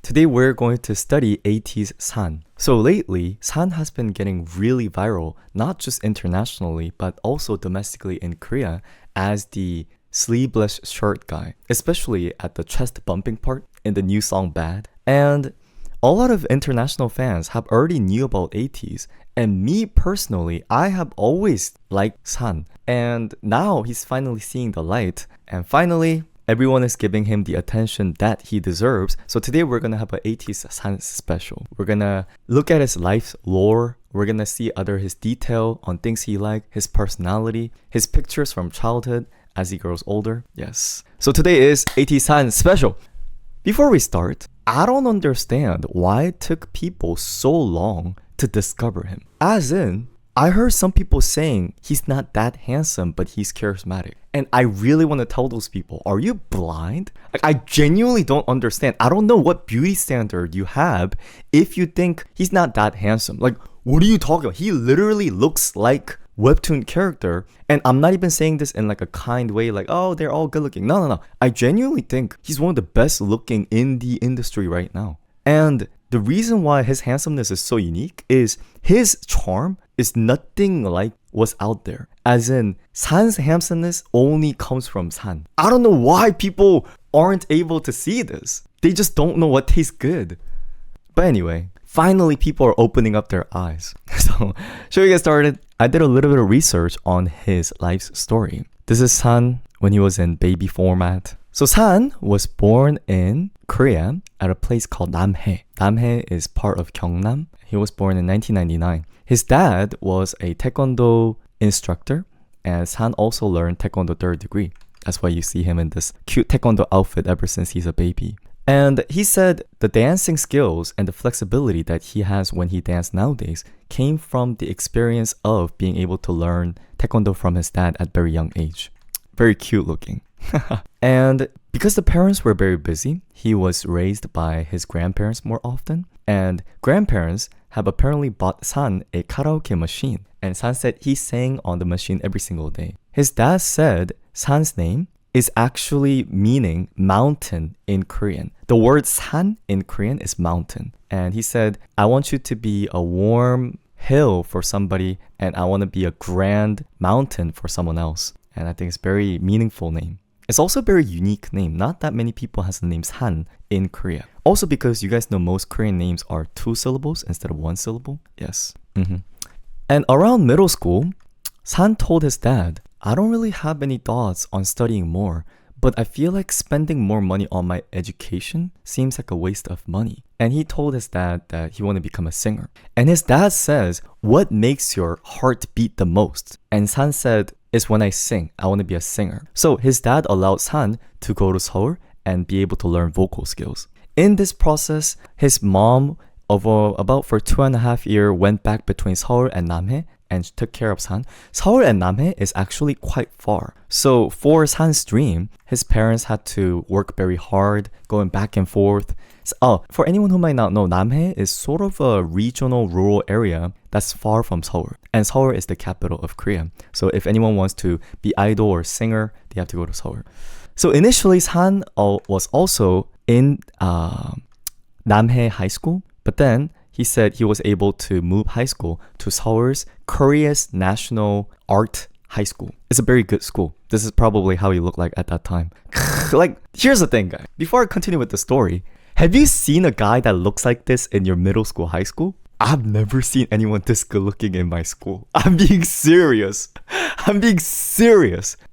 Today we're going to study ATEEZ San. So lately, San has been getting really viral, not just internationally, but also domestically in Korea as the sleeveless shirt guy, especially at the chest bumping part in the new song Bad. And a lot of international fans have already knew about ATEEZ, and me personally, I have always liked San. And now he's finally seeing the light, and finally, everyone is giving him the attention that he deserves. So today we're gonna have an ATEEZ San special. We're gonna look at his life's lore. We're gonna see his detail on things he liked, his personality, his pictures from childhood as he grows older. Yes. So today is ATEEZ San special. Before we start, I don't understand why it took people so long to discover him. As in, I heard some people saying he's not that handsome, but he's charismatic. And I really want to tell those people, are you blind? Like, I genuinely don't understand. I don't know what beauty standard you have if you think he's not that handsome. Like, what are you talking about? He literally looks like webtoon character. And I'm not even saying this in like a kind way, like, oh, they're all good looking. No. I genuinely think he's one of the best looking in the industry right now. And the reason why his handsomeness is so unique is his charm is nothing like what's out there. As in, San's handsomeness only comes from San. I don't know why people aren't able to see this. They just don't know what tastes good. But anyway, finally people are opening up their eyes. So, should we get started? I did a little bit of research on his life's story. This is San when he was in baby format. So San was born in Korea at a place called Namhae. Namhae is part of Gyeongnam. He was born in 1999. His dad was a taekwondo instructor, and San also learned taekwondo 3rd degree. That's why you see him in this cute taekwondo outfit ever since he's a baby. And he said the dancing skills and the flexibility that he has when he dances nowadays came from the experience of being able to learn taekwondo from his dad at very young age. Very cute looking. And because the parents were very busy, he was raised by his grandparents more often. And grandparents have apparently bought San a karaoke machine. And San said he sang on the machine every single day. His dad said San's name is actually meaning mountain in Korean. The word San in Korean is mountain. And he said, I want you to be a warm hill for somebody, and I want to be a grand mountain for someone else. And I think it's a very meaningful name. It's also a very unique name. Not that many people has the name San in Korea. Also because you guys know most Korean names are 2 syllables instead of 1 syllable. Yes. And around middle school, San told his dad, I don't really have any thoughts on studying more, but I feel like spending more money on my education seems like a waste of money. And he told his dad that he wanted to become a singer. And his dad says, what makes your heart beat the most? And San said, it's when I sing. I want to be a singer. So his dad allowed San to go to Seoul and be able to learn vocal skills. In this process, his mom, about for 2.5 years, went back between Seoul and Namhae and took care of San. Seoul and Namhae is actually quite far. So for San's dream, his parents had to work very hard, going back and forth. For anyone who might not know, Namhae is sort of a regional rural area that's far from Seoul. And Seoul is the capital of Korea. So if anyone wants to be idol or singer, they have to go to Seoul. So initially, San was also in Namhae High School. But then he said he was able to move high school to Seoul's Korea's National Art High School. It's a very good school. This is probably how he looked like at that time. Like, here's the thing, guys. Before I continue with the story, have you seen a guy that looks like this in your middle school, high school? I've never seen anyone this good looking in my school. I'm being serious.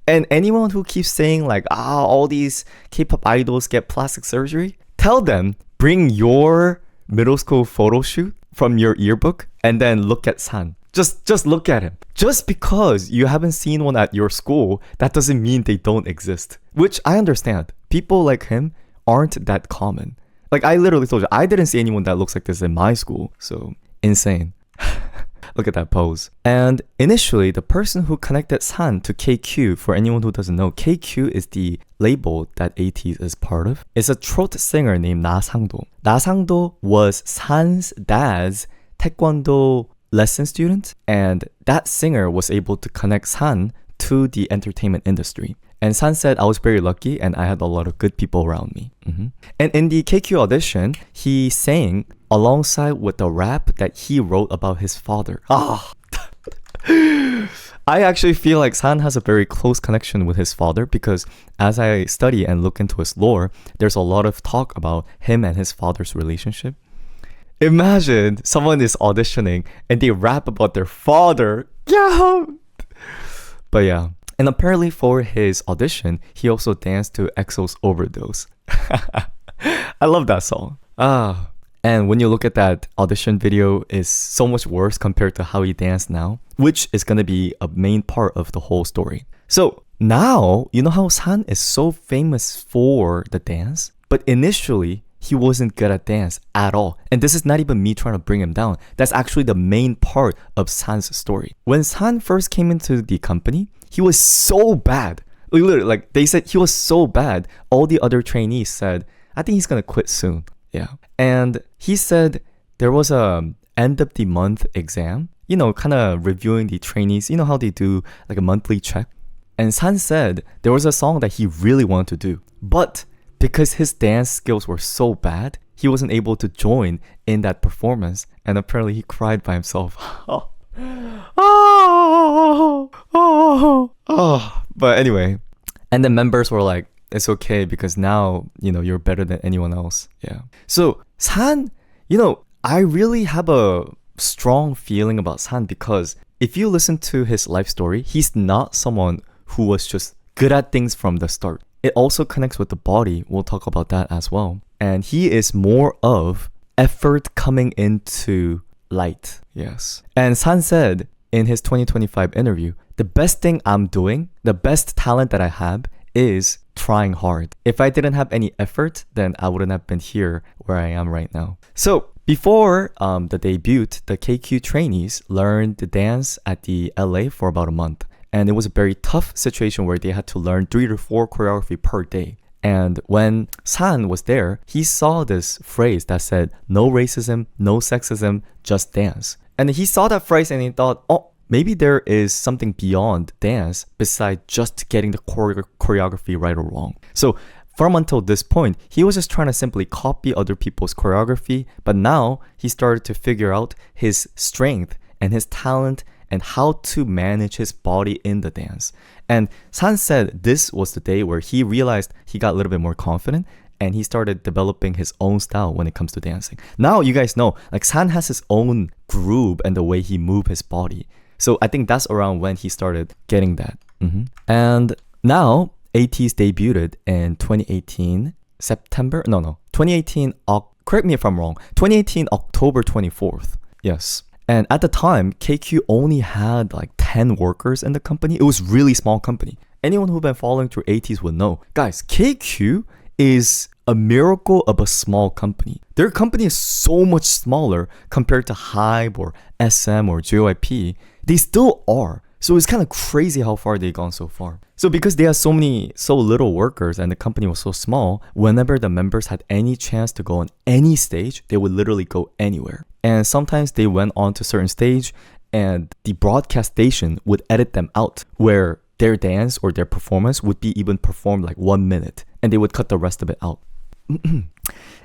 And anyone who keeps saying like, all these K-pop idols get plastic surgery, tell them, bring your middle school photo shoot from your yearbook and then look at San. Just look at him. Just because you haven't seen one at your school, that doesn't mean they don't exist. Which I understand. People like him aren't that common. Like, I literally told you, I didn't see anyone that looks like this in my school. So, insane. Look at that pose. And initially, the person who connected San to KQ, for anyone who doesn't know, KQ is the label that ATEEZ is part of. It's a throat singer named Na Sang-do. Na Sang-do was San's dad's taekwondo lesson student, and that singer was able to connect San to the entertainment industry. And San said, I was very lucky and I had a lot of good people around me. And in the KQ audition, he sang alongside with the rap that he wrote about his father. I actually feel like San has a very close connection with his father because as I study and look into his lore, there's a lot of talk about him and his father's relationship. Imagine someone is auditioning and they rap about their father. Yeah. But yeah. And apparently for his audition, he also danced to EXO's Overdose. I love that song. And when you look at that audition video, it's so much worse compared to how he danced now, which is going to be a main part of the whole story. So now, you know how San is so famous for the dance? But initially, he wasn't good at dance at all. And this is not even me trying to bring him down. That's actually the main part of San's story. When San first came into the company, he was so bad. Literally, like they said he was so bad. All the other trainees said, I think he's going to quit soon. Yeah. And he said there was a end of the month exam, you know, kind of reviewing the trainees. You know how they do like a monthly check? And San said there was a song that he really wanted to do. But because his dance skills were so bad, he wasn't able to join in that performance. And apparently he cried by himself. But anyway, and the members were like, it's okay because now, you know, you're better than anyone else. Yeah. So San, you know, I really have a strong feeling about San because if you listen to his life story, he's not someone who was just good at things from the start. It also connects with the body. We'll talk about that as well. And he is more of effort coming into light. Yes. And San said in his 2025 interview, the best thing I'm doing, the best talent that I have is trying hard. If I didn't have any effort, then I wouldn't have been here where I am right now. So before the debut, the KQ trainees learned the dance at the LA for about a month. And it was a very tough situation where they had to learn 3 to 4 choreography per day. And when San was there, he saw this phrase that said, no racism, no sexism, just dance. And he saw that phrase and he thought, oh, maybe there is something beyond dance besides just getting the choreography right or wrong. So from until this point, he was just trying to simply copy other people's choreography. But now he started to figure out his strength and his talent and how to manage his body in the dance. And San said this was the day where he realized he got a little bit more confident and he started developing his own style when it comes to dancing. Now you guys know, like San has his own groove and the way he moves his body. So I think that's around when he started getting that. And now ATEEZ debuted in 2018 September. 2018. Correct me if I'm wrong. 2018 October 24th. Yes. And at the time, KQ only had like 10 workers in the company. It was really small company. Anyone who's been following through ATEEZ would know. Guys, KQ is a miracle of a small company. Their company is so much smaller compared to HYBE or SM or JYP. They still are. So it's kind of crazy how far they've gone so far. So because they had so little workers and the company was so small, whenever the members had any chance to go on any stage, they would literally go anywhere. And sometimes they went on to a certain stage and the broadcast station would edit them out where their dance or their performance would be even performed like 1 minute and they would cut the rest of it out.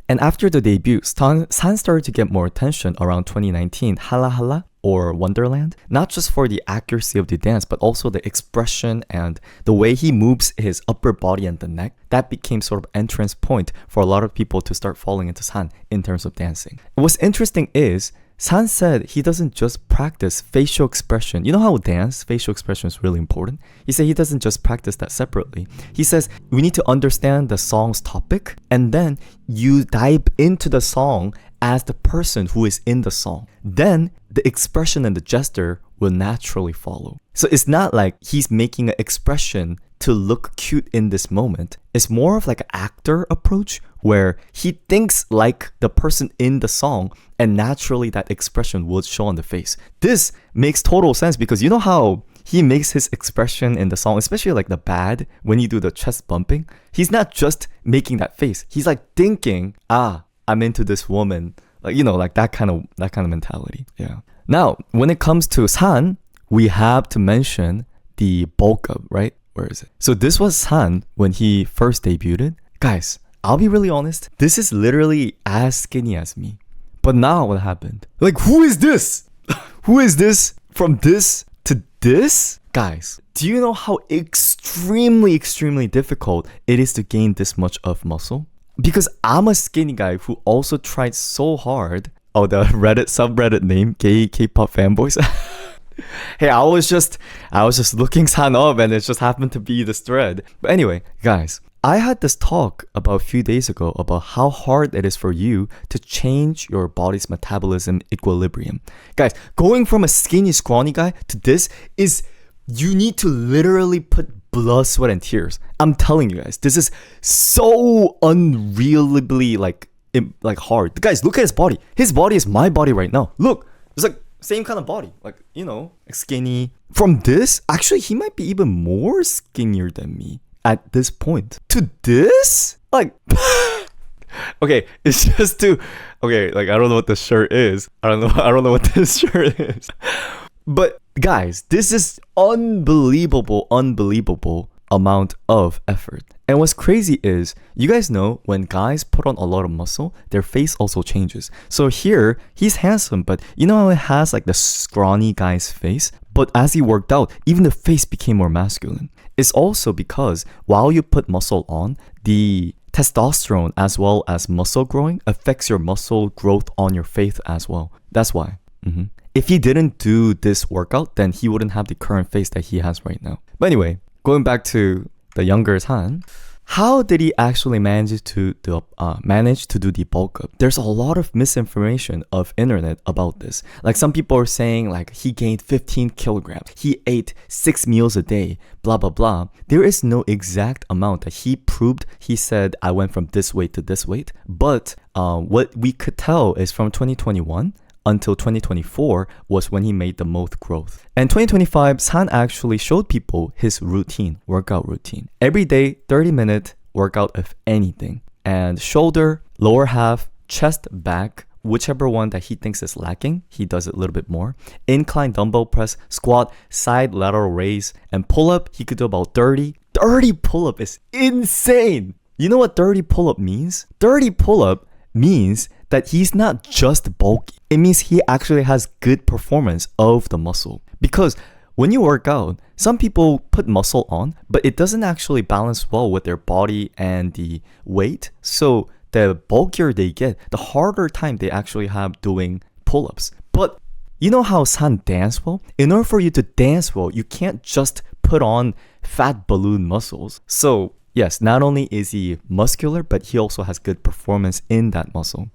And after the debut, San started to get more attention around 2019, Hala Hala or Wonderland, not just for the accuracy of the dance, but also the expression and the way he moves his upper body and the neck. That became sort of entrance point for a lot of people to start falling into San in terms of dancing. What's interesting is San said he doesn't just practice facial expression. You know how dance, facial expression is really important? He said he doesn't just practice that separately. He says we need to understand the song's topic and then you dive into the song as the person who is in the song. Then the expression and the gesture will naturally follow. So it's not like he's making an expression to look cute in this moment. It's more of like an actor approach where he thinks like the person in the song and naturally that expression will show on the face. This makes total sense because you know how he makes his expression in the song, especially like the bad, when you do the chest bumping, he's not just making that face. He's like thinking, I'm into this woman. Like, you know, like that kind of mentality. Yeah. Now, when it comes to San, we have to mention the bulk up, right? Where is it? So this was San when he first debuted. Guys, I'll be really honest. This is literally as skinny as me. But now what happened? Like, who is this? Who is this from this to this? Guys, do you know how extremely difficult it is to gain this much of muscle? Because I'm a skinny guy who also tried so hard. Oh, the Reddit subreddit name, gay K-pop fanboys. Hey, I was just looking San up and it just happened to be this thread. But anyway, guys, I had this talk about a few days ago about how hard it is for you to change your body's metabolism equilibrium. Guys, going from a skinny, scrawny guy to this is, you need to literally put blood, sweat, and tears. I'm telling you guys, this is so unrealistically like hard. Guys, look at his body. His body is my body right now. Look, it's like same kind of body, like, you know, like skinny. From this, actually, he might be even more skinnier than me at this point. To this, like, okay, it's just too. Okay, like I don't know what this shirt is. I don't know what this shirt is. But guys, this is unbelievable amount of effort. And what's crazy is, you guys know when guys put on a lot of muscle, their face also changes. So here, he's handsome, but you know how it has like the scrawny guy's face? But as he worked out, even the face became more masculine. It's also because while you put muscle on, the testosterone as well as muscle growing affects your muscle growth on your face as well. That's why. If he didn't do this workout, then he wouldn't have the current face that he has right now. But anyway, going back to the younger San, how did he actually manage to do the bulk up? There's a lot of misinformation of internet about this. Like some people are saying like he gained 15 kilograms, he ate 6 meals a day, blah blah blah. There is no exact amount that he proved. He said I went from this weight to this weight, but what we could tell is from 2021 until 2024 was when he made the most growth. And 2025, San actually showed people his workout routine. Every day, 30-minute workout of anything. And shoulder, lower half, chest, back, whichever one that he thinks is lacking, he does it a little bit more. Incline dumbbell press, squat, side lateral raise, and pull-up, he could do about 30. 30 pull-up is insane! You know what 30 pull-up means? 30 pull-up means that he's not just bulky. It means he actually has good performance of the muscle. Because when you work out, some people put muscle on, but it doesn't actually balance well with their body and the weight. So the bulkier they get, the harder time they actually have doing pull-ups. But you know how San dance well? In order for you to dance well, you can't just put on fat balloon muscles. So yes, not only is he muscular, but he also has good performance in that muscle.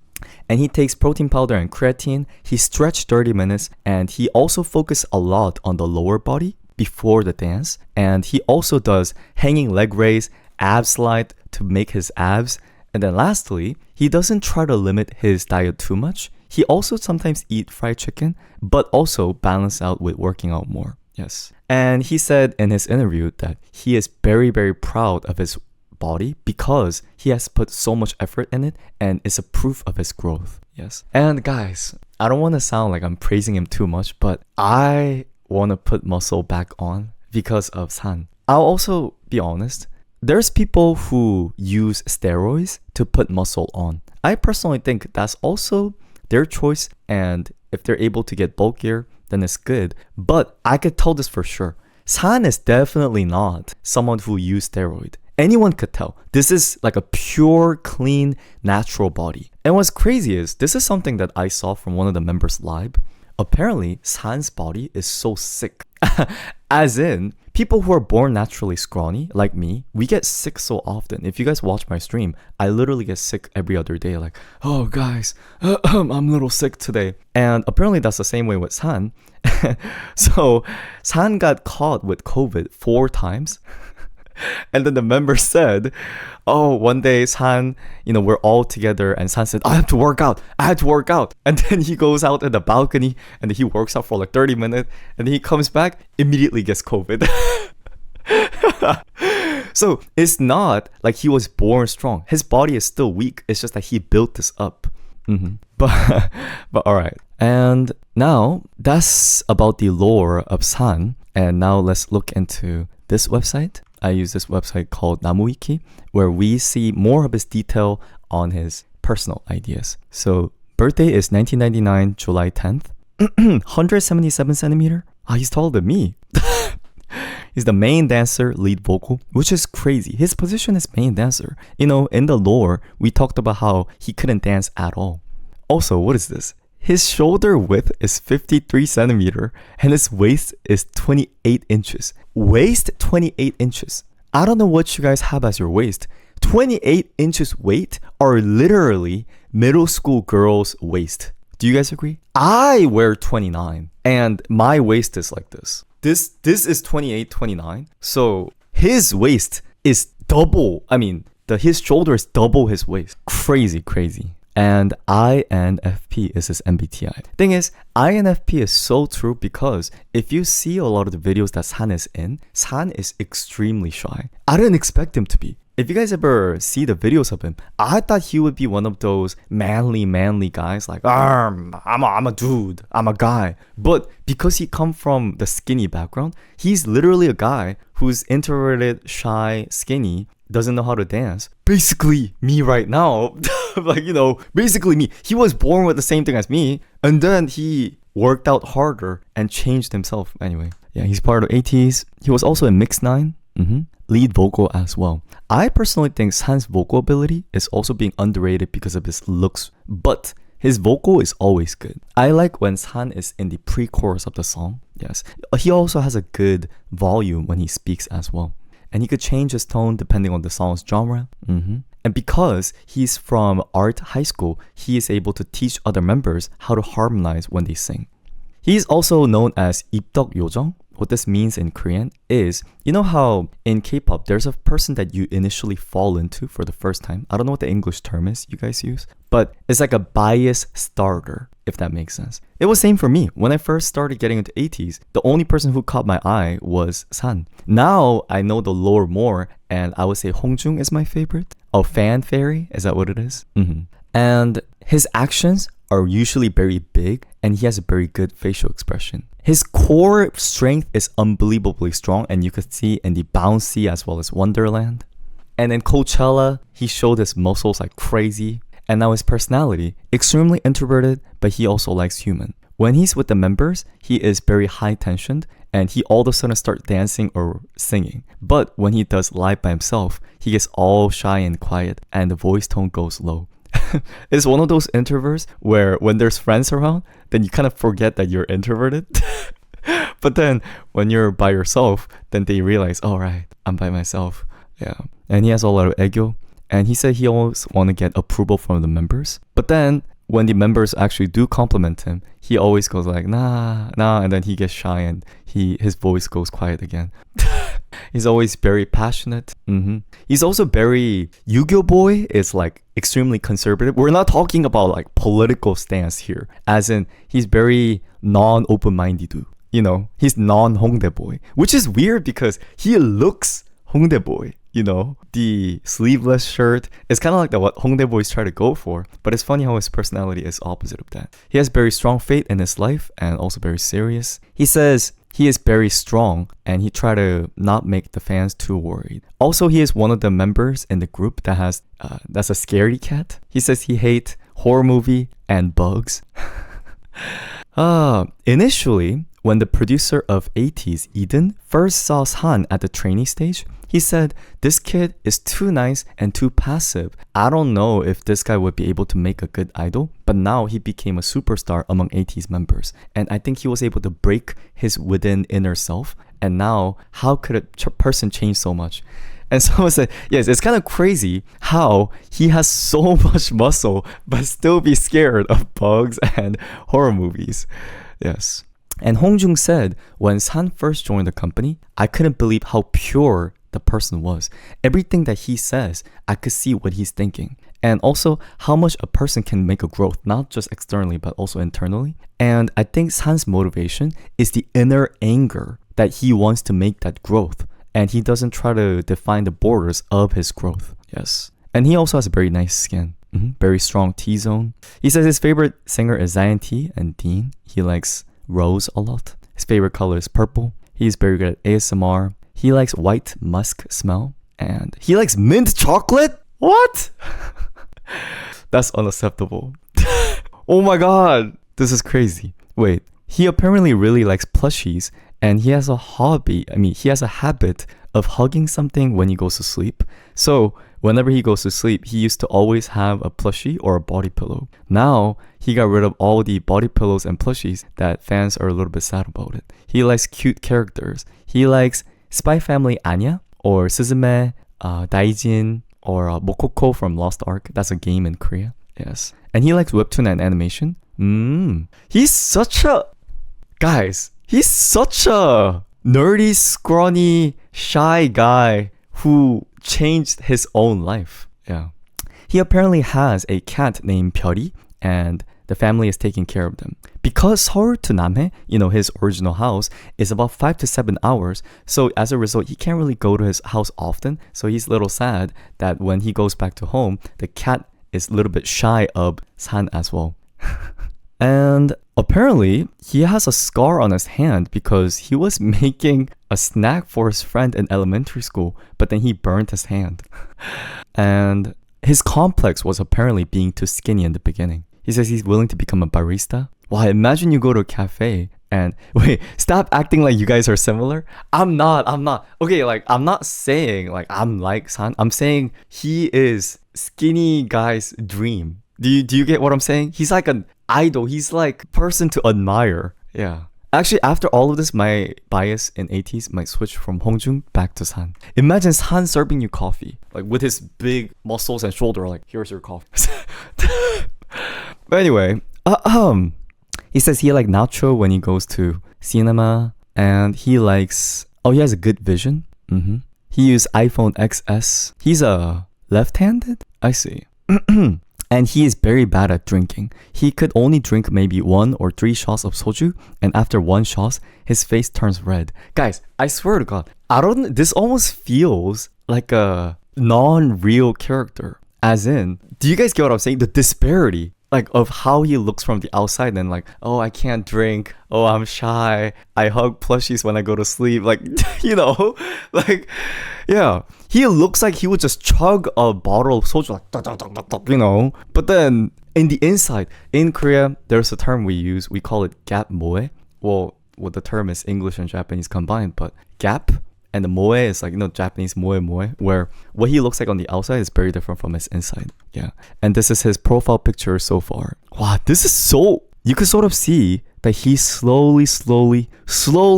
And he takes protein powder and creatine. He stretched 30 minutes, and he also focused a lot on the lower body before the dance. And he also does hanging leg raise, ab slide to make his abs. And then lastly, he doesn't try to limit his diet too much. He also sometimes eat fried chicken, but also balance out with working out more. Yes. And he said in his interview that he is very proud of his body because he has put so much effort in it, and it's a proof of his growth. Yes. And guys, I don't want to sound like I'm praising him too much, but I want to put muscle back on because of San. I'll also be honest, there's people who use steroids to put muscle on. I personally think that's also their choice, and if they're able to get bulkier, then it's good. But I could tell this for sure. San is definitely not someone who used steroid. Anyone could tell. This is like a pure, clean, natural body. And what's crazy is, this is something that I saw from one of the members live. Apparently, San's body is so sick. As in, people who are born naturally scrawny, like me, we get sick so often. If you guys watch my stream, I literally get sick every other day. Like, oh guys, I'm a little sick today. And apparently that's the same way with San. So, San got caught with COVID 4 times. And then the member said, oh, one day San, we're all together, and San said, I have to work out. And then he goes out in the balcony and he works out for like 30 minutes, and then he comes back, immediately gets COVID. So it's not like he was born strong. His body is still weak. It's just that he built this up. But all right. And now that's about the lore of San. And now let's look into this website. I use this website called Namuwiki, where we see more of his detail on his personal ideas. So birthday is 1999, July 10th. 177 centimeter. He's taller than me. He's the main dancer, lead vocal, which is crazy. His position is main dancer. You know, in the lore, we talked about how he couldn't dance at all. Also, what is this? His shoulder width is 53 centimeter and his waist is 28 inches. Waist 28 inches. I don't know what you guys have as your waist. 28 inches weight are literally middle school girls' waist. Do you guys agree? I wear 29 and my waist is like this. This is 28, 29. So his waist is double. I mean, his shoulder is double his waist. Crazy, crazy. And INFP is his MBTI. Thing is, INFP is so true because if you see a lot of the videos that San is in, San is extremely shy. I didn't expect him to be. If you guys ever see the videos of him, I thought he would be one of those manly guys like, I'm a dude, I'm a guy. But because he come from the skinny background, he's literally a guy who's introverted, shy, skinny, doesn't know how to dance. Basically me right now. Like, you know, basically me. He was born with the same thing as me, and then he worked out harder and changed himself. Anyway, yeah, he's part of ATEEZ. He was also in Mix 9. Lead vocal as well. I personally think San's vocal ability is also being underrated because of his looks, but his vocal is always good. I like when San is in the pre-chorus of the song. Yes, he also has a good volume when he speaks as well. And he could change his tone depending on the song's genre. And because he's from art high school, he is able to teach other members how to harmonize when they sing. He's also known as 입덕 요정. What this means in Korean is, you know how in K-pop, there's a person that you initially fall into for the first time. I don't know what the English term is you guys use, but it's like a bias starter, if that makes sense. It was same for me. When I first started getting into ATEEZ, the only person who caught my eye was San. Now I know the lore more, and I would say Hongjung is my favorite. Oh, fan fairy? Is that what it is? And his actions are usually very big, and he has a very good facial expression. His core strength is unbelievably strong, and you could see in the Bouncy as well as Wonderland. And in Coachella, he showed his muscles like crazy. And now his personality, extremely introverted, but he also likes human. When he's with the members, he is very high tensioned, and he all of a sudden starts dancing or singing. But when he does live by himself, he gets all shy and quiet, and the voice tone goes low. It's one of those introverts where when there's friends around, then you kind of forget that you're introverted. But then when you're by yourself, then they realize, oh, right, I'm by myself. Yeah. And he has a lot of ego. And he said he always want to get approval from the members. But then when the members actually do compliment him, he always goes like, nah. And then he gets shy and his voice goes quiet again. He's always very passionate. He's also very, Yu-Gi-Oh boy is like extremely conservative. We're not talking about like political stance here. As in, he's very non-open-minded. You know, he's non-Hongdae boy. Which is weird because he looks Hongdae boy. You know, the sleeveless shirt is kind of like what Hongdae boys try to go for. But it's funny how his personality is opposite of that. He has very strong faith in his life and also very serious. He says he is very strong and he try to not make the fans too worried. Also, he is one of the members in the group that has that's a scaredy cat. He says he hates horror movie and bugs. Initially, when the producer of ATEEZ, Eden, first saw San at the trainee stage, he said, this kid is too nice and too passive. I don't know if this guy would be able to make a good idol, but now he became a superstar among ATEEZ members. And I think he was able to break his within inner self. And now, how could a person change so much? And someone said, yes, it's kind of crazy how he has so much muscle, but still be scared of bugs and horror movies. Yes. And Hongjung said, when San first joined the company, I couldn't believe how pure the person was. Everything that he says, I could see what he's thinking. And also how much a person can make a growth, not just externally, but also internally. And I think San's motivation is the inner anger that he wants to make that growth. And he doesn't try to define the borders of his growth. Yes. And he also has a very nice skin. Very strong T-zone. He says his favorite singer is Zion T and Dean. He likes Rose a lot. His favorite color is purple. He's very good at ASMR. He likes white musk smell. And he likes mint chocolate? What? That's unacceptable. Oh my god. This is crazy. Wait. He apparently really likes plushies. And he has a he has a habit of hugging something when he goes to sleep. So whenever he goes to sleep, he used to always have a plushie or a body pillow. Now, he got rid of all the body pillows and plushies that fans are a little bit sad about it. He likes cute characters. He likes Spy Family Anya or Suzume, Daijin, or Mokoko from Lost Ark. That's a game in Korea. Yes. And he likes webtoon and animation. He's such a... Guys, he's such a nerdy, scrawny, shy guy who changed his own life. Yeah. He apparently has a cat named Pyori, and the family is taking care of them. Because Seoul to Namhae, his original house, is about 5 to 7 hours, so as a result, he can't really go to his house often, so he's a little sad that when he goes back to home, the cat is a little bit shy of San as well. And apparently, he has a scar on his hand because he was making a snack for his friend in elementary school, but then he burned his hand. And his complex was apparently being too skinny in the beginning. He says he's willing to become a barista. Wow, imagine you go to a cafe and... Wait, stop acting like you guys are similar. I'm not. Okay, I'm not saying I'm like San. I'm saying he is skinny guy's dream. Do you get what I'm saying? He's like an idol. He's like a person to admire. Yeah. Actually, after all of this, my bias in ATEEZ might switch from Hongjung back to San. Imagine San serving you coffee, with his big muscles and shoulder, here's your coffee. But anyway, he says he likes nacho when he goes to cinema, and he likes... Oh, he has a good vision. He used iPhone XS. He's left-handed? I see. And he is very bad at drinking. He could only drink maybe 1 or 3 shots of soju, and after 1 shot, his face turns red. Guys, I swear to God, this almost feels like a non-real character. As in, do you guys get what I'm saying? The disparity, of how he looks from the outside and oh, I can't drink. Oh, I'm shy. I hug plushies when I go to sleep. Yeah. He looks like he would just chug a bottle of soju, But then, in the inside, in Korea, there's a term we use. We call it gap moe. Well, the term is English and Japanese combined, but gap and the moe is Japanese moe, where what he looks like on the outside is very different from his inside. Yeah. And this is his profile picture so far. Wow, this is so... You could sort of see that he slowly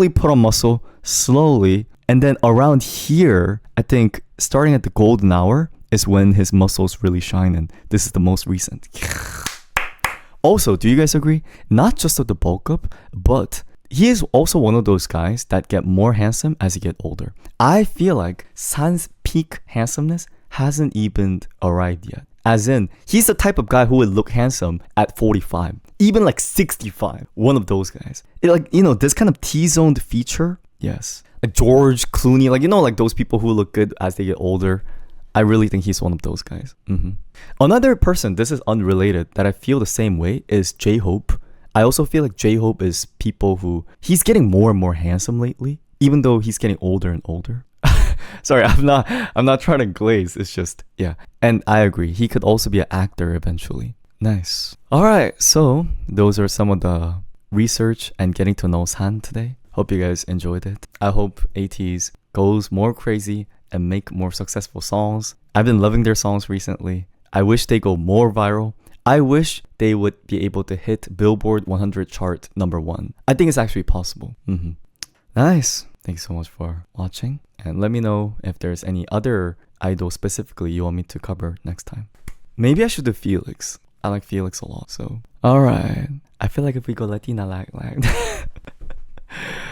put on muscle, slowly. And then around here, I think starting at the golden hour is when his muscles really shine, and this is the most recent. Also, do you guys agree? Not just of the bulk up, but he is also one of those guys that get more handsome as he get older. I feel like San's peak handsomeness hasn't even arrived yet. As in, he's the type of guy who would look handsome at 45, even 65. One of those guys. This kind of T-zoned feature. Yes. George Clooney, those people who look good as they get older. I really think he's one of those guys. Another person, this is unrelated, that I feel the same way is J-Hope. I also feel like J-Hope is people who... He's getting more and more handsome lately, even though he's getting older and older. Sorry, I'm not trying to glaze. It's just, yeah. And I agree. He could also be an actor eventually. Nice. Alright, so those are some of the research and getting to know San today. Hope you guys enjoyed it. I hope ATEEZ goes more crazy and make more successful songs. I've been loving their songs recently. I wish they go more viral. I wish they would be able to hit Billboard 100 chart #1. I think it's actually possible. Nice. Thanks so much for watching. And let me know if there's any other idol specifically you want me to cover next time. Maybe I should do Felix. I like Felix a lot, so. Alright. I feel like if we go Latina,